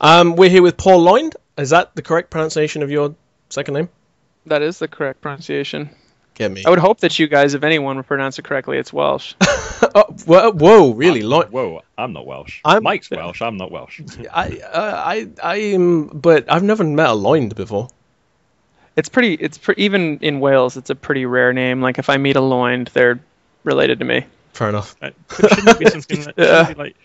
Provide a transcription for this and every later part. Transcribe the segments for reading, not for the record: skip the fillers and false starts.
We're here with Paul Lloyd. Is that the correct pronunciation of your second name? That is the correct pronunciation. Get me. I would hope that you guys, if anyone, would pronounce it correctly. It's Welsh. Whoa, really? Whoa, I'm not Welsh. Mike's Welsh. I'm not Welsh. I am, but I've never met a Lloyd before. It's pretty. Even in Wales, it's a pretty rare name. Like if I meet a Lloyd, they're related to me. Fair enough. Shouldn't it be something shouldn't it be like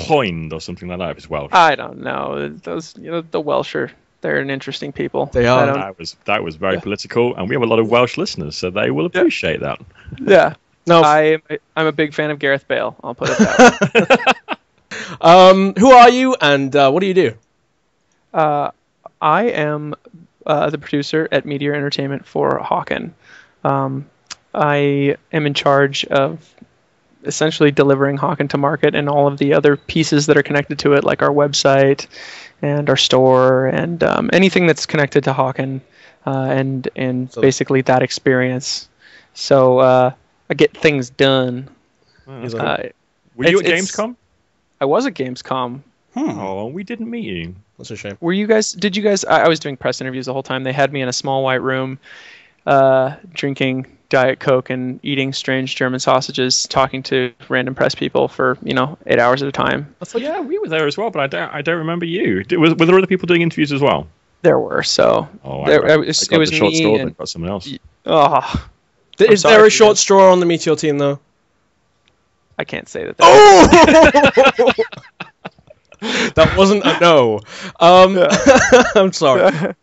Lloyd or something like that if it's Welsh? I don't know. Those, the Welsh they're an interesting people. They are. That was very political, and we have a lot of Welsh listeners, so they will appreciate that. Yeah. No. I'm a big fan of Gareth Bale. I'll put it that way. Who are you, and what do you do? I am the producer at Meteor Entertainment for Hawken. I am in charge of essentially delivering Hawken to market and all of the other pieces that are connected to it, like our website and our store and anything that's connected to Hawken and so basically that experience. So I get things done. Were you at Gamescom? I was at Gamescom. Oh, we didn't meet you. That's a shame. Were you guys? Did you guys? I was doing press interviews the whole time. They had me in a small white room, drinking Diet Coke and eating strange German sausages, talking to random press people for 8 hours at a time. Yeah, we were there as well, but I don't remember you. Were there other people doing interviews as well? There were. So it was me short straw and got someone else. Oh, is there a short straw on the Meteor team though? I can't say that. Oh! That wasn't a no. I'm sorry.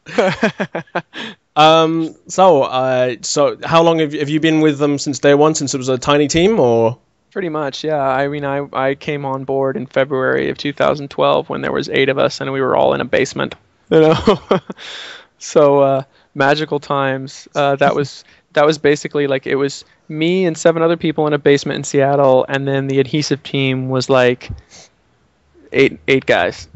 So how long have you been with them since day one? Since it was a tiny team, or? Pretty much, yeah. I mean, I came on board in February of 2012 when there was 8 of us and we were all in a basement. So magical times. That was basically like it was me and 7 other people in a basement in Seattle, and then the Adhesive team was like eight guys.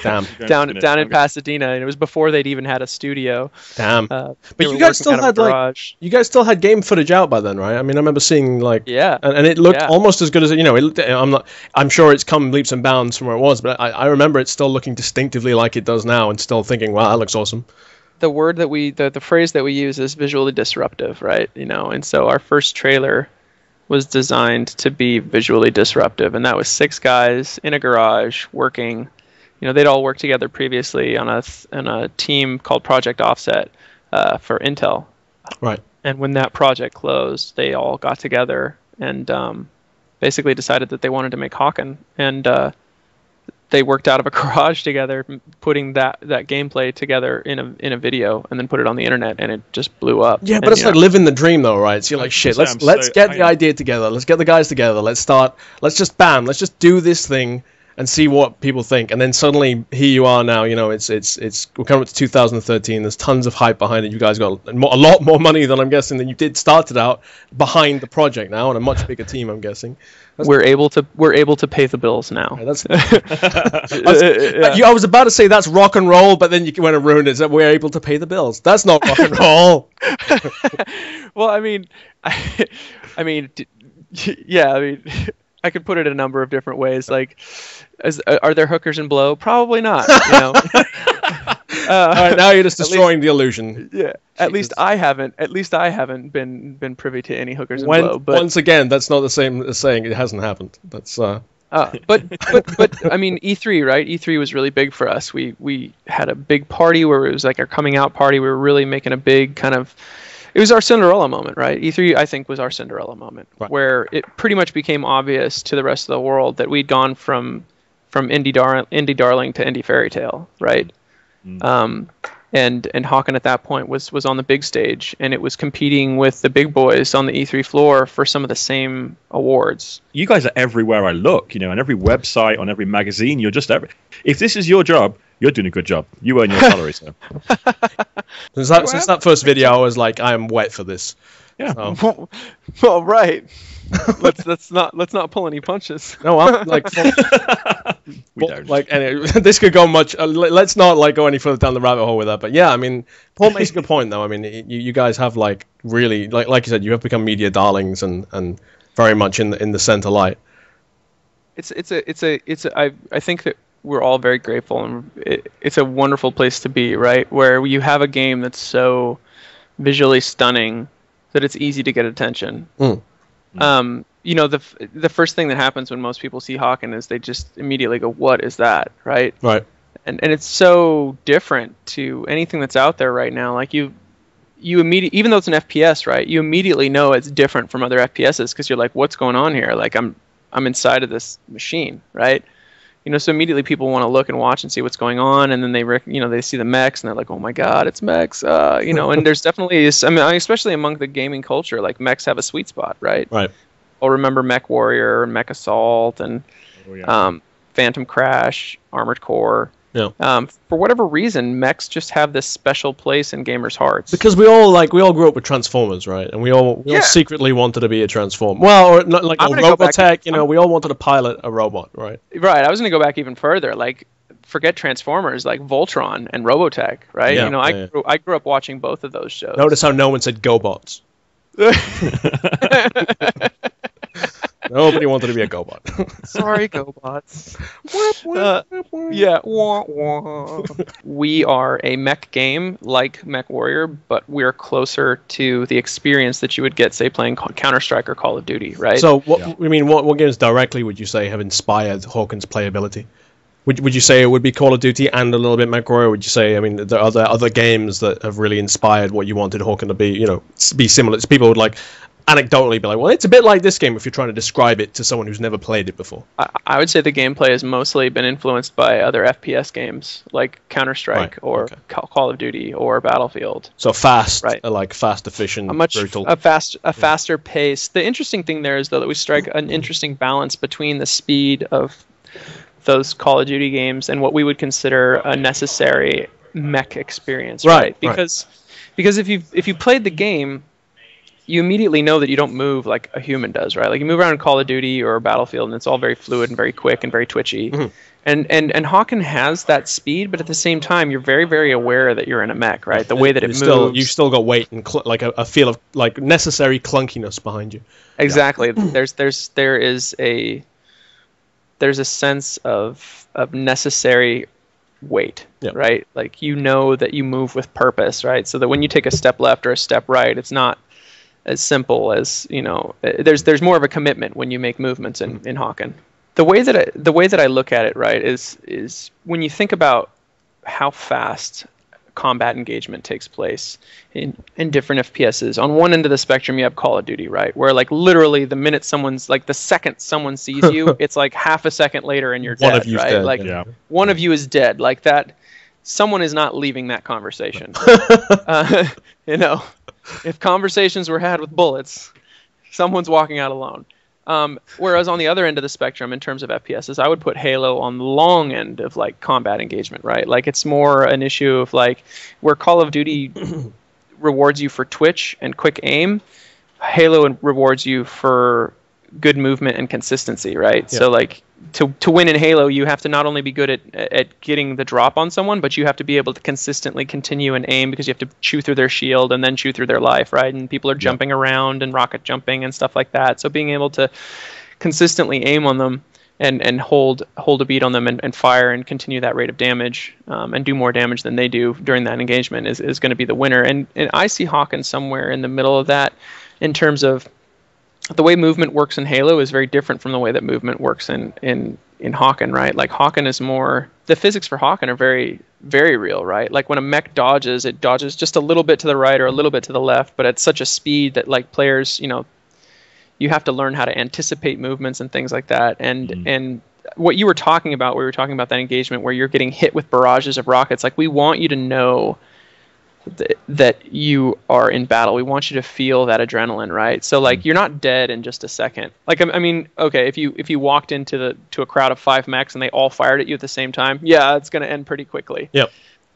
Damn. down in Pasadena, and it was before they'd even had a studio. Damn. But you guys still had game footage out by then, right? I mean, I remember seeing and it looked almost as good as I'm sure it's come leaps and bounds from where it was, but I remember it still looking distinctively like it does now, and still thinking, wow, that looks awesome. The word that the phrase that we use is visually disruptive, right? And so our first trailer was designed to be visually disruptive, and that was 6 guys in a garage working. They'd all worked together previously on a team called Project Offset for Intel. Right. And when that project closed, they all got together and basically decided that they wanted to make Hawken, and they worked out of a garage together, putting that gameplay together in a video, and then put it on the internet, and it just blew up. Yeah, but it's like living the dream, though, right? So you're like, shit, let's get the idea together, let's get the guys together, let's just do this thing and see what people think, and then suddenly here you are now. It's we're coming up to 2013. There's tons of hype behind it. You guys got a lot more money than I'm guessing than you did started out behind the project now, and a much bigger team, I'm guessing. We're able to pay the bills now. I was about to say that's rock and roll, but then you went and ruined it. That we're able to pay the bills. That's not rock and roll. Well, I mean, yeah. I could put it a number of different ways. Like, are there hookers and blow? Probably not. All right, now you're just destroying the illusion. Yeah. At least I haven't been privy to any hookers and blow. But once again, that's not the same as saying it hasn't happened. That's. But I mean, E3, right? E3 was really big for us. We had a big party where it was like our coming out party. We were really making a big kind of. It was our Cinderella moment, right? E3, I think, was our Cinderella moment, right, where it pretty much became obvious to the rest of the world that we'd gone from indie darling to indie fairy tale, right? Mm. And Hawken at that point was on the big stage, and it was competing with the big boys on the E3 floor for some of the same awards. You guys are everywhere I look, on every website, on every magazine. You're just if this is your job, you're doing a good job. You earn your salary, so. Since that first video, I was like, I am wet for this. Yeah. So. Well, right. let's not pull any punches. No, I'm like. We don't. This could go much. Let's not go any further down the rabbit hole with that. But yeah, I mean, Paul makes a good point, though. I mean, you guys have really like you said, you have become media darlings and very much in the center light. I think that we're all very grateful, and it's a wonderful place to be, right? Where you have a game that's so visually stunning that it's easy to get attention. You know, the first thing that happens when most people see Hawken is they just immediately go, "What is that?" Right? Right. And it's so different to anything that's out there right now. Like you immediately, even though it's an FPS, right? You immediately know it's different from other FPSs because you're like, "What's going on here?" Like I'm inside of this machine, right? You know, so immediately people want to look and watch and see what's going on, and then they see the mechs and they're like, "Oh my God, it's mechs!" You know, and there's definitely, I mean, especially among the gaming culture, like mechs have a sweet spot, right? Right. I'll remember Mech Warrior, Mech Assault, and Phantom Crash, Armored Core. Yeah. For whatever reason, mechs just have this special place in gamers' hearts. Because we all grew up with Transformers, right? And we all secretly wanted to be a Transformer. Well, or not like a Robotech, you know, we all wanted to pilot a robot, right? Right. I was going to go back even further. Like, forget Transformers, like Voltron and Robotech, right? Yeah, you know, I grew up watching both of those shows. Notice how no one said GoBots. Nobody wanted to be a GoBot. Sorry, GoBots. Yeah. Wah, wah. We are a mech game like Mech Warrior, but we're closer to the experience that you would get, say, playing Counter-Strike or Call of Duty, right? So, what games directly would you say have inspired Hawken's playability? Would you say it would be Call of Duty and a little bit Mech Warrior? Would you say, I mean, there are other games that have really inspired what you wanted Hawken to be, you know, be similar? People would like anecdotally be like, well, it's a bit like this game if you're trying to describe it to someone who's never played it before. I would say the gameplay has mostly been influenced by other FPS games like Counter-Strike or Call of Duty or Battlefield. So fast, right? Like fast, efficient, brutal. A faster pace. The interesting thing there is, though, that we strike an interesting balance between the speed of those Call of Duty games and what we would consider a necessary mech experience, right? Because if you played the game, you immediately know that you don't move like a human does, right? Like you move around in Call of Duty or Battlefield, and it's all very fluid and very quick and very twitchy. Mm-hmm. And Hawken has that speed, but at the same time, you're very, very aware that you're in a mech, right? The way that it moves. You've still got weight and like a feel of like necessary clunkiness behind you. Exactly. Yeah. There's a sense of necessary weight, right? Like you know that you move with purpose, right? So that when you take a step left or a step right, it's not as simple as, you know, there's more of a commitment when you make movements in Hawken. The way that I look at it, right, is when you think about how fast combat engagement takes place in different FPSs. On one end of the spectrum, you have Call of Duty, right, where like literally the second someone sees you, it's like half a second later and you're dead, one of you's right? Dead, like one of you is dead, like that. Someone is not leaving that conversation. You know. If conversations were had with bullets, someone's walking out alone. Whereas on the other end of the spectrum, in terms of FPSs, I would put Halo on the long end of like combat engagement, right? Like it's more an issue of like where Call of Duty rewards you for twitch and quick aim, Halo rewards you for good movement and consistency, right? Yeah. So like to win in Halo, you have to not only be good at getting the drop on someone, but you have to be able to consistently continue and aim because you have to chew through their shield and then chew through their life, right? And people are jumping around and rocket jumping and stuff like that. So being able to consistently aim on them and hold a beat on them and fire and continue that rate of damage and do more damage than they do during that engagement is going to be the winner. And I see Hawken somewhere in the middle of that in terms of the way movement works in Halo is very different from the way that movement works in Hawken, right? Like Hawken is more, the physics for Hawken are very, very real, right? Like when a mech dodges, it dodges just a little bit to the right or a little bit to the left, but at such a speed that like players, you know, you have to learn how to anticipate movements and things like that. And what you were talking about, we were talking about that engagement where you're getting hit with barrages of rockets. Like we want you to know that you are in battle. We want you to feel that adrenaline, right? So like you're not dead in just a second. Like I mean, okay, if you walked into a crowd of 5 mechs and they all fired at you at the same time, yeah, it's going to end pretty quickly. Yep.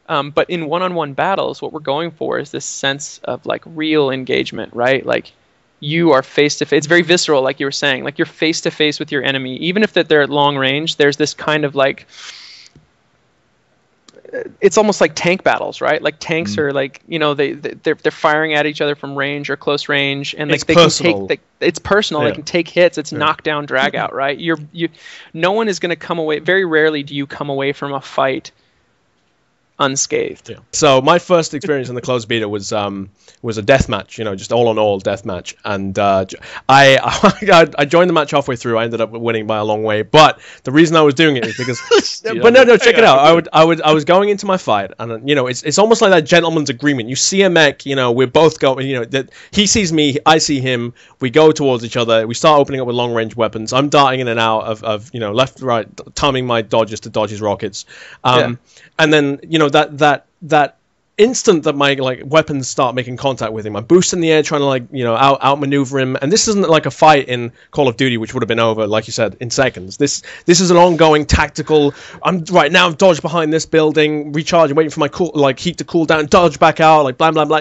But in one-on-one battles, what we're going for is this sense of like real engagement, right? Like you are face to face. It's very visceral, like you were saying. Like you're face to face with your enemy, even if that they're at long range. There's this kind of like it's almost like tank battles, right? Like tanks are like, they're firing at each other from range or close range, and like it's personal. They can take hits. It's knockdown, drag out, right? No one is going to come away. Very rarely do you come away from a fight unscathed. So my first experience in the closed beta was a death match, just all on all death match, and I joined the match halfway through. I ended up winning by a long way, but the reason I was doing it is because but no, check it out. I was going into my fight, and it's almost like that gentleman's agreement. You see a mech, we're both going, that he sees me, I see him, we go towards each other, we start opening up with long range weapons. I'm darting in and out of left right, timing my dodges to dodge his rockets, and then that instant that my weapons start making contact with him, I boost in the air trying to outmaneuver him. And this isn't like a fight in Call of Duty, which would have been over, like you said, in seconds. This is an ongoing tactical. I'm dodged behind this building, recharging, waiting for my heat to cool down, dodge back out, blah blah blah.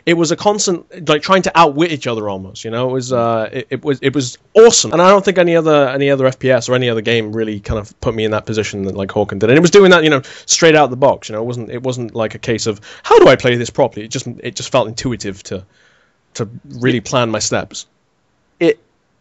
It was a constant trying to outwit each other almost. It was awesome. And I don't think any other FPS or any other game really kind of put me in that position that like Hawken did. And it was doing that straight out of the box. It wasn't like a case of how do I play this properly. It just felt intuitive to really plan my steps.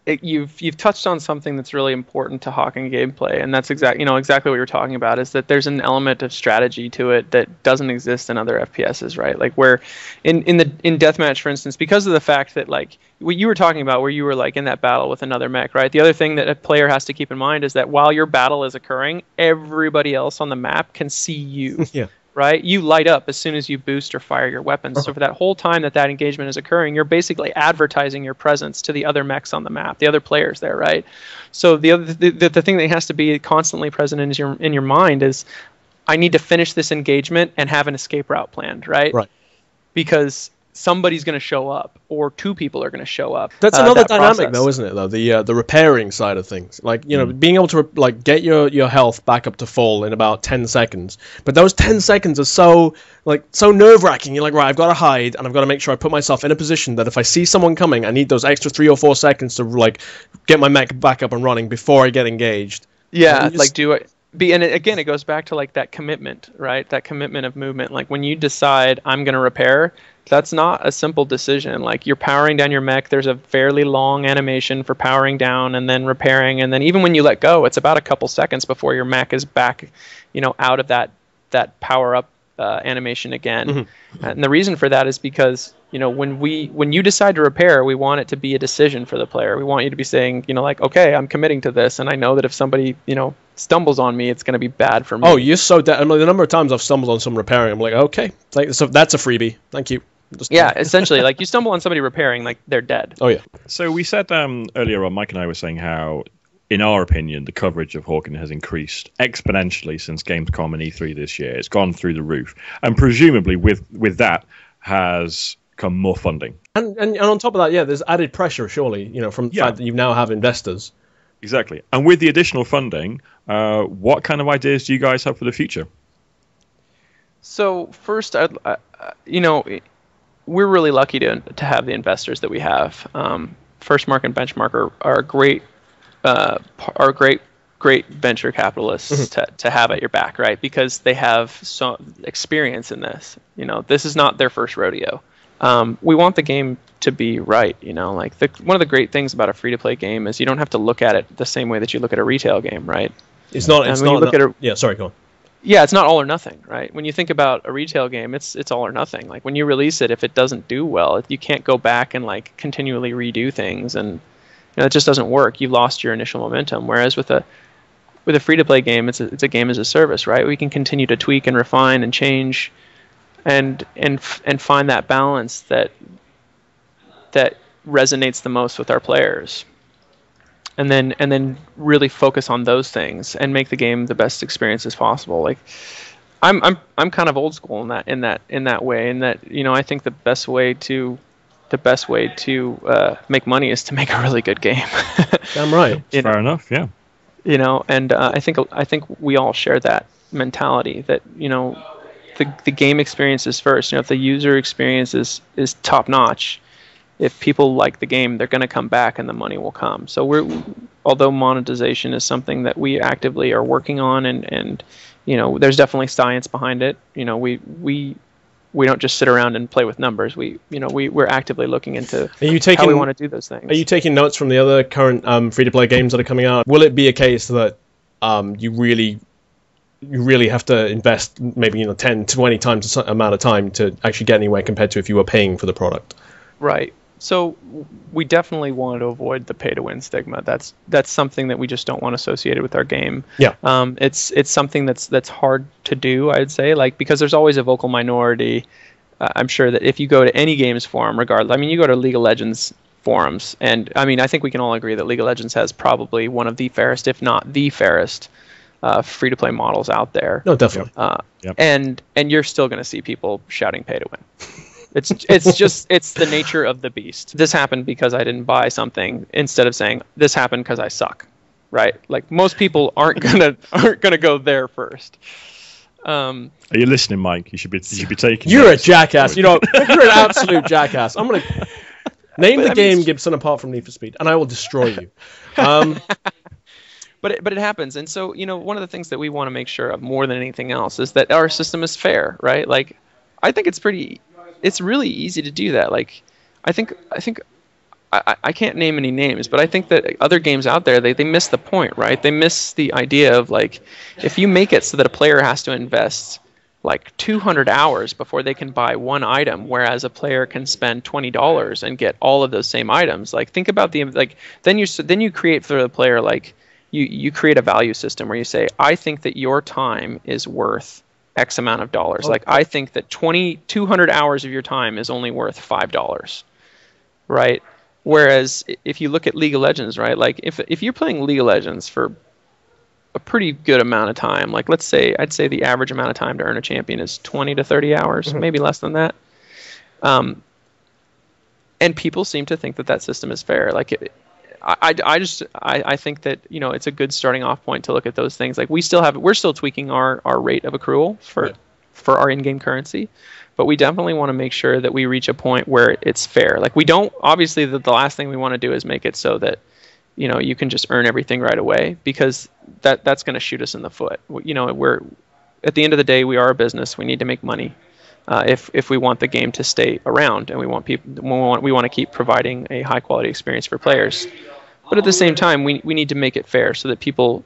You've touched on something that's really important to Hawken gameplay, and that's exactly what you're talking about, is that there's an element of strategy to it that doesn't exist in other FPSs, right? Like where in deathmatch, for instance, because of the fact that like what you were talking about, where you were like in that battle with another mech, right? The other thing that a player has to keep in mind is that while your battle is occurring, everybody else on the map can see you. Yeah. Right? You light up as soon as you boost or fire your weapons. So for that whole time that engagement is occurring, you're basically advertising your presence to the other mechs on the map, the other players there, right? So the thing that has to be constantly present in your mind is, I need to finish this engagement and have an escape route planned, right? Right. Because somebody's going to show up, or two people are going to show up. That's another dynamic, though, isn't it? Though the repairing side of things, being able to get your health back up to full in about 10 seconds. But those 10 seconds are so nerve wracking. You're like, right, I've got to hide, and I've got to make sure I put myself in a position that if I see someone coming, I need those extra 3 or 4 seconds to get my mech back up and running before I get engaged. Yeah, do it. And again, it goes back to that commitment, right? That commitment of movement. Like when you decide I'm going to repair, that's not a simple decision. Like you're powering down your mech, there's a fairly long animation for powering down and then repairing, and then even when you let go, it's about a couple seconds before your mech is back, out of that power up animation again. Mm-hmm. And the reason for that is because when you decide to repair, we want it to be a decision for the player. We want you to be saying, okay, I'm committing to this, and I know that if somebody stumbles on me, it's going to be bad for me. Oh, you're so the number of times I've stumbled on some repairing, I'm like, okay, so that's a freebie, thank you. Essentially, you stumble on somebody repairing, they're dead. Oh yeah. So we said earlier on, Mike and I were saying how, in our opinion, the coverage of Hawken has increased exponentially since Gamescom and E3 this year. It's gone through the roof, and presumably with that has come more funding. And on top of that, there's added pressure, surely, from the fact that you now have investors. Exactly. And with the additional funding, what kind of ideas do you guys have for the future? So first, we're really lucky to have the investors that we have. Firstmark and Benchmark are great venture capitalists to have at your back, right? Because they have some experience in this. This is not their first rodeo. We want the game to be right. One of the great things about a free-to-play game is you don't have to look at it the same way that you look at a retail game, right? It's not. Sorry, go on. Yeah, it's not all or nothing, right? When you think about a retail game, it's all or nothing. Like when you release it, if it doesn't do well, you can't go back and continually redo things, and it just doesn't work. You've lost your initial momentum. Whereas with a free-to-play game, it's a game as a service, right? We can continue to tweak and refine and change, and find that balance that resonates the most with our players. And then really focus on those things and make the game the best experience as possible. I'm kind of old school in that way. In that I think the best way to make money is to make a really good game. Damn right. Fair enough. Yeah. And I think we all share that mentality that the game experience is first. If the user experience is top notch, if people like the game, they're going to come back and the money will come. So although monetization is something that we actively are working on, and there's definitely science behind it. We don't just sit around and play with numbers. We're actively looking into how we want to do those things. Are you taking notes from the other current free-to-play games that are coming out? Will it be a case that you really have to invest maybe 10, 20 times the amount of time to actually get anywhere compared to if you were paying for the product? Right. So we definitely want to avoid the pay-to-win stigma. That's something that we just don't want associated with our game. Yeah. It's something that's hard to do, I'd say, because there's always a vocal minority. I'm sure that if you go to any games forum, regardless, you go to League of Legends forums, and I think we can all agree that League of Legends has probably one of the fairest, if not the fairest, free-to-play models out there. No, definitely. Yep. And you're still going to see people shouting pay-to-win. It's the nature of the beast. This happened because I didn't buy something, instead of saying this happened because I suck, right? Like most people aren't gonna go there first. Are you listening, Mike? You should be taking. You're a jackass. You're an absolute jackass. I'm gonna name the game Gibson apart from Need for Speed, and I will destroy you. But it happens, and so one of the things that we want to make sure of more than anything else is that our system is fair, right? Like I think it's really easy to do that. Like, I think I can't name any names, but I think that other games out there, they miss the point, right? They miss the idea of like, if you make it so that a player has to invest like 200 hours before they can buy one item, whereas a player can spend $20 and get all of those same items. Like, think about then you create for the player, like you create a value system where you say, I think that your time is worth X amount of dollars. Like I think that 200 hours of your time is only worth $5, right? Whereas if you look at League of Legends, right? Like if you're playing League of Legends for a pretty good amount of time, like I'd say the average amount of time to earn a champion is 20 to 30 hours, maybe less than that. And people seem to think that system is fair. Like I think that it's a good starting off point to look at those things. Like we're still tweaking our rate of accrual for our in-game currency, but we definitely want to make sure that we reach a point where it's fair. Like we don't, obviously the last thing we want to do is make it so that you can just earn everything right away, because that's going to shoot us in the foot. We're at the end of the day, we are a business. We need to make money. If we want the game to stay around, and we want to keep providing a high quality experience for players, but at the same time we need to make it fair so that people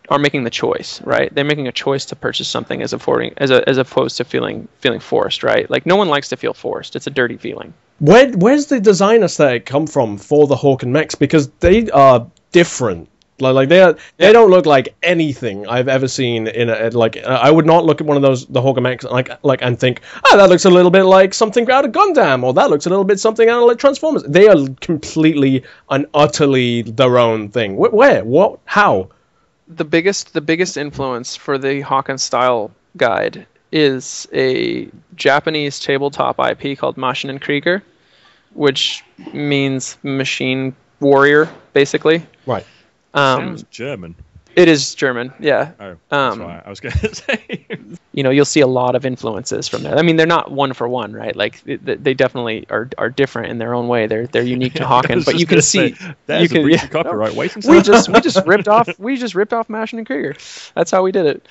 are making the choice, right? They're making a choice to purchase something as opposed to feeling forced, right? Like no one likes to feel forced. It's a dirty feeling. Where's the design aesthetic come from for the Hawken mechs? Because they are different. Like they don't look like anything I've ever seen in I would not look at one of those, the Hawken mechs, and think, that looks a little bit like something out of Gundam, or that looks a little bit something out of like Transformers. They are completely and utterly their own thing. Where? What? How? The biggest influence for the Hawken style guide is a Japanese tabletop IP called Maschinenkrieger, which means machine warrior, basically. Right. Sounds German. It is German, yeah. Oh, that's why I was going to say. You'll see a lot of influences from there. I mean, they're not one for one, right? Like they definitely are different in their own way. They're unique to Hawken, but you can see there's a breach of copyright waiting. We just ripped off Maschinenkrieger. That's how we did it.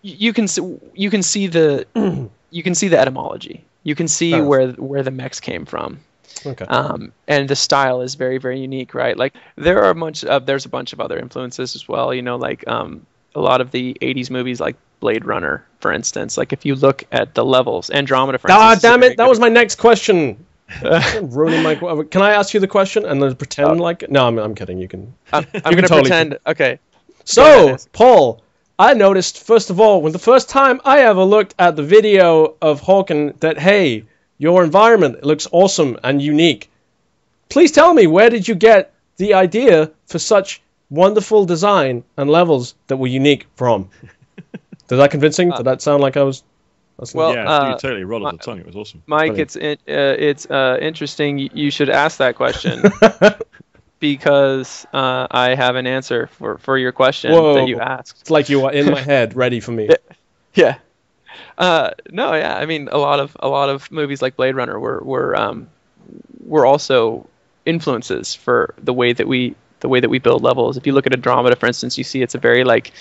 You can see the etymology. You can see where the mechs came from. Okay. And the style is very, very unique, right? Like there's a bunch of other influences as well. Like a lot of the '80s movies, like Blade Runner, for instance. Like if you look at the levels, Andromeda, for instance. Damn it! That was my next question. Ruining my. Can I ask you the question and then pretend like? No, I'm kidding. You can. I'm going to pretend. Okay. So, Paul, I noticed first of all, when the first time I ever looked at the video of Hawken, that hey, your environment looks awesome and unique. Please tell me, where did you get the idea for such wonderful design and levels that were unique from? Did that convincing? Did that sound like I was? Well, yeah, you totally rolled on the tongue. It was awesome. Mike, it's interesting. You should ask that question because I have an answer for your question that you asked. It's like you are in my head, ready for me. Yeah. No, yeah. I mean, a lot of movies like Blade Runner were also influences for the way that we build levels. If you look at Andromeda, for instance, you see it's a very like,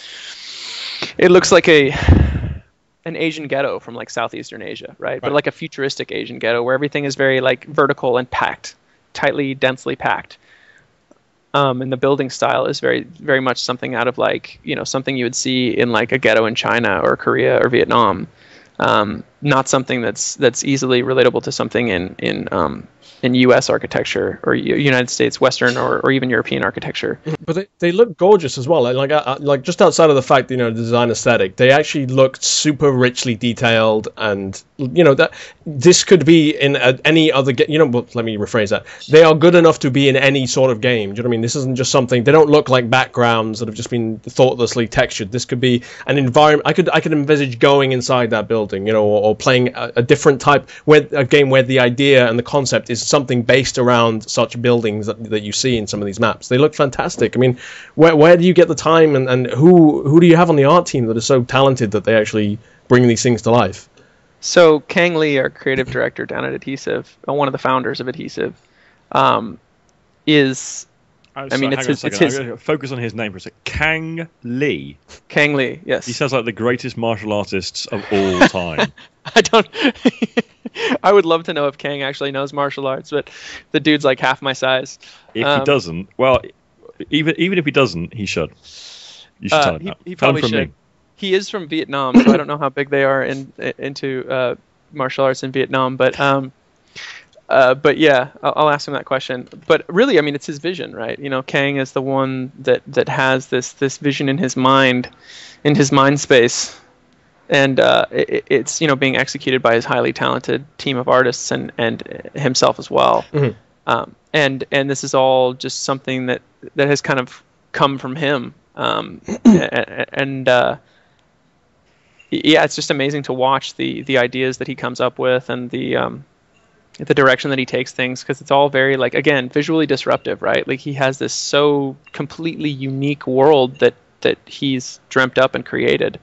it looks like an Asian ghetto from like Southeastern Asia, right? But like a futuristic Asian ghetto where everything is very like vertical and packed, tightly, densely packed. And the building style is very, very much something out of like, something you would see in like a ghetto in China or Korea or Vietnam. Not something that's easily relatable to something in U.S. architecture or United States, Western or even European architecture. But they look gorgeous as well. Like just outside of the fact, the design aesthetic, they actually looked super richly detailed, and that this could be in any other game. But let me rephrase that. They are good enough to be in any sort of game. Do you know what I mean? This isn't just something. They don't look like backgrounds that have just been thoughtlessly textured. This could be an environment. I could envisage going inside that building, or playing a different type a game where the idea and the concept is something based around such buildings that you see in some of these maps. They look fantastic. I mean, where do you get the time, and who do you have on the art team that is so talented that they actually bring these things to life? So Kang Lee, our creative director down at Adhesive, one of the founders of Adhesive, is... it's his... Focus on his name for a second. Kang Lee. Kang Lee, yes. He sounds like the greatest martial artists of all time. I don't... I would love to know if Kang actually knows martial arts, but the dude's like half my size. If he doesn't, well, even if he doesn't, he should. You should tell him that. He probably should. Me. He is from Vietnam, so I don't know how big they are into martial arts in Vietnam, but yeah, I'll ask him that question. But really, I mean, it's his vision, right? Kang is the one that has this vision in his mind space. And it's being executed by his highly talented team of artists and himself as well. Mm-hmm. And this is all just something that has kind of come from him. Yeah, it's just amazing to watch the ideas that he comes up with and the direction that he takes things, because it's all very, like, again, visually disruptive, right? Like, he has this so completely unique world that he's dreamt up and created.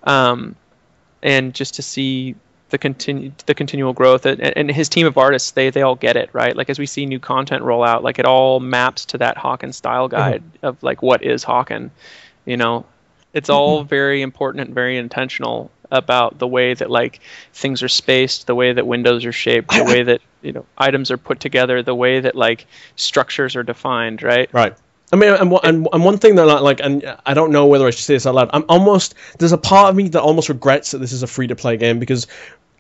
And just to see the continual growth and his team of artists, they all get it, right? Like, as we see new content roll out, like, it all maps to that Hawken style guide of like, what is Hawken? It's all very important and very intentional about the way that, like, things are spaced, the way that windows are shaped, the way that, items are put together, the way that, like, structures are defined, right? Right. I mean, and one thing that and I don't know whether I should say this out loud. There's a part of me that almost regrets that this is a free-to-play game, because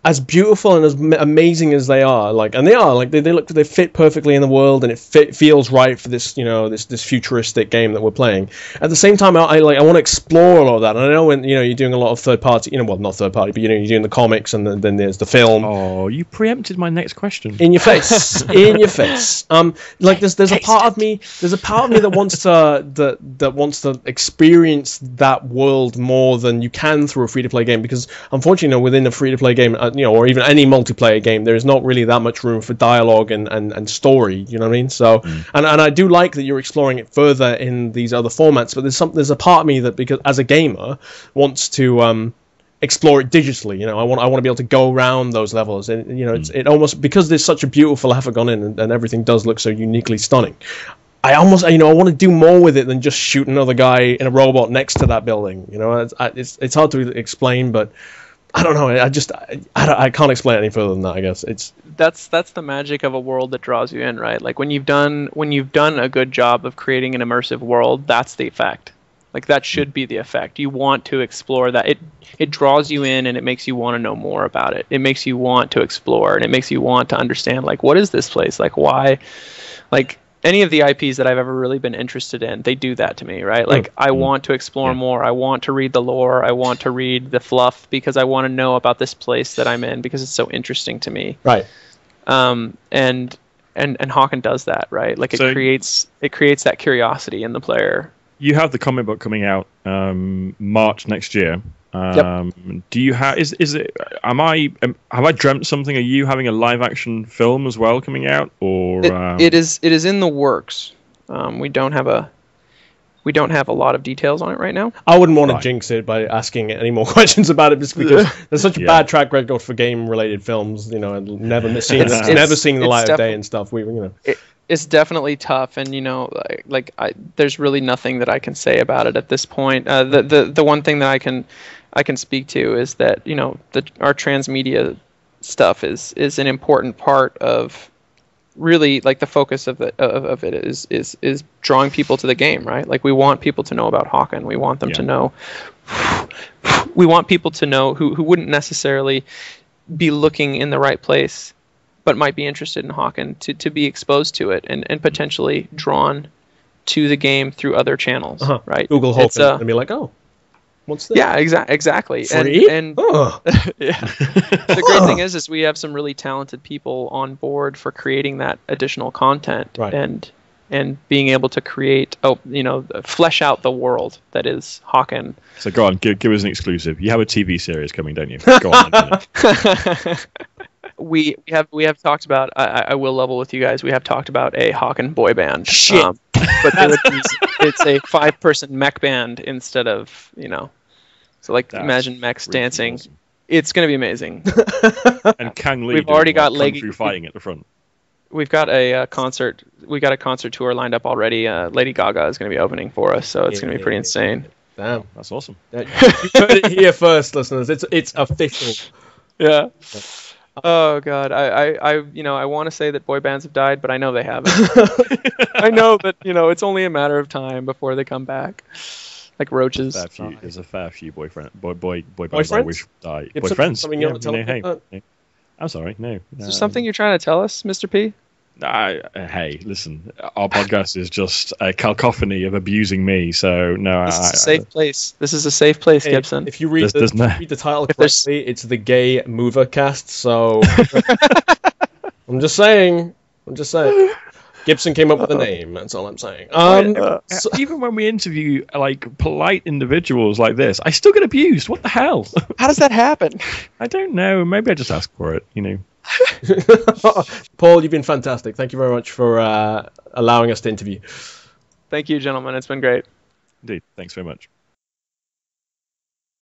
as beautiful and as amazing as they are, they fit perfectly in the world, and it feels right for this, this futuristic game that we're playing. At the same time, I want to explore a lot of that. And I know when you're doing a lot of third party, well, not third party, but you're doing the comics, and then there's the film. Oh, you preempted my next question. In your face, in your face. There's a part of me that wants to experience that world more than you can through a free to play game, because unfortunately, within a free to play game, or even any multiplayer game, there is not really that much room for dialogue and story. You know what I mean? So, and I do like that you're exploring it further in these other formats. But there's a part of me that, because as a gamer, wants to explore it digitally. I want to be able to go around those levels, and it almost, because there's such a beautiful effort gone in, and everything does look so uniquely stunning. I almost, I want to do more with it than just shoot another guy in a robot next to that building. It's hard to explain, but I don't know. I can't explain it any further than that. I guess that's the magic of a world that draws you in, right? Like, when you've done a good job of creating an immersive world, that's the effect. Like, that should be the effect. You want to explore that. It draws you in, and it makes you want to know more about it. It makes you want to explore, and it makes you want to understand, like, what is this place? Like, why? Like, any of the IPs that I've ever really been interested in, they do that to me, right? Like, I want to explore more. I want to read the lore. I want to read the fluff, because I want to know about this place that I'm in, because it's so interesting to me. Right. And Hawken does that, right? Like, it creates that curiosity in the player. You have the comic book coming out March next year. Yep. Do you have? Is it? Have I dreamt something? Are you having a live action film as well coming out, or it is in the works? We don't have we don't have a lot of details on it right now. I wouldn't want to jinx it by asking any more questions about it, just because there's such a bad track record for game-related films, you know, and never seeing the light of day and stuff. It's definitely tough, and there's really nothing that I can say about it at this point. The one thing that I can speak to is that, you know, our transmedia stuff is an important part of really, like, the focus of it is drawing people to the game, right? Like, we want people to know about Hawken. We want them to know. We want people to know who wouldn't necessarily be looking in the right place, but might be interested in Hawken, to be exposed to it and potentially drawn to the game through other channels, right? Google Hawken and be like, oh, what's this? Yeah, exactly. Free? And the great thing is we have some really talented people on board for creating that additional content, and being able to create, flesh out the world that is Hawken. So go on, give us an exclusive. You have a TV series coming, don't you? Go on. We have talked about. I will level with you guys. We have talked about a Hawken boy band. Shit. But it's a 5-person mech band instead of, you know. So, like, imagine mechs really dancing. Awesome. It's going to be amazing. And Kang Lee. We've already got Kung Fu fighting at the front. We've got a concert. We got a concert tour lined up already. Lady Gaga is going to be opening for us, so it's going to be pretty insane. Damn, that's awesome. You heard it here first, listeners. It's official. Yeah. Oh God, I want to say that boy bands have died, but I know they haven't. I know that, you know, it's only a matter of time before they come back, like roaches. There's a fair few boy bands I wish died. Boyfriends. I'm sorry, no. Is there something you're trying to tell us, Mr. P? Hey, listen, our podcast is just a cacophony of abusing me, so no. This is a safe place. This is a safe place, Gibson. If you read the title correctly, it's the Gay Mover Cast, so... I'm just saying. Gibson came up with the name, that's all I'm saying. Even when we interview, like, polite individuals like this, I still get abused. What the hell? How does that happen? I don't know. Maybe I just ask for it, you know. Paul, you've been fantastic. Thank you very much for allowing us to interview. Thank you, gentlemen. It's been great. Indeed. Thanks very much.